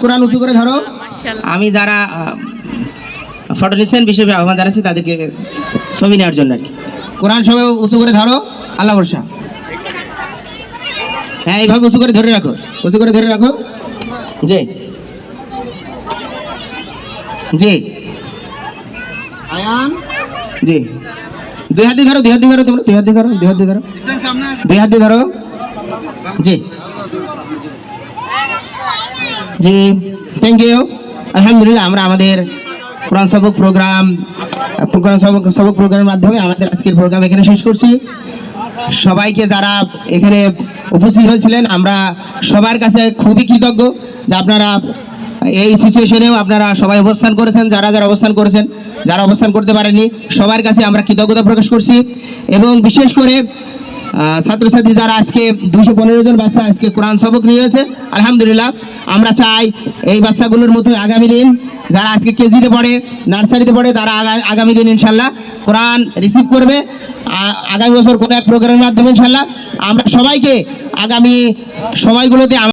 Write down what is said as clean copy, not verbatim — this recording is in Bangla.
কোরআন উঁচু করে ধরো। আমি যারা ফটো নিচ্ছেন বিশেষ আহ্বান জানাচ্ছি তাদেরকে ছবি নেওয়ার জন্য আর কি। কোরআন সবাই উঁচু করে ধরো, আল্লাহ ভরসা। হ্যাঁ, এইভাবে উঁচু করে ধরে রাখো, উঁচু করে ধরে রাখো। জি জি আয়ান জি, দুই হাত দিয়ে ধরো, দুই হাত দিয়ে ধরো, তোমরা দুই হাত দিয়ে ধরো, দুই হাত দিয়ে ধরো, দুই হাত দিয়ে ধরো। জি জি, থ্যাংক ইউ। আলহামদুলিল্লাহ, আমরা আমাদের কোরআন সবক প্রোগ্রামের মাধ্যমে আমাদের আজকের প্রোগ্রাম এখানে শেষ করছি। সবাইকে যারা এখানে উপস্থিত হয়েছিলেন, আমরা সবার কাছে খুবই কৃতজ্ঞ যে আপনারা এই সিচুয়েশনেও আপনারা সবাই অবস্থান করেছেন। যারা যারা অবস্থান করেছেন, যারা অবস্থান করতে পারেনি, সবার কাছে আমরা কৃতজ্ঞতা প্রকাশ করছি। এবং বিশেষ করে ছাত্রছাত্রী যারা আজকে 215 জন বাচ্চা আজকে কোরআন সবক নিয়েছে, আলহামদুলিল্লাহ। আমরা চাই এই বাচ্চাগুলোর মতো আগামী দিন যারা আজকে কেজিতে পড়ে, নার্সারিতে পড়ে, তারা আগামী দিন ইনশাল্লাহ কোরআন রিসিভ করবে। আগামী বছর কোনো এক প্রোগ্রামের মাধ্যমে ইনশাল্লাহ আমরা সবাইকে আগামী সময়গুলোতে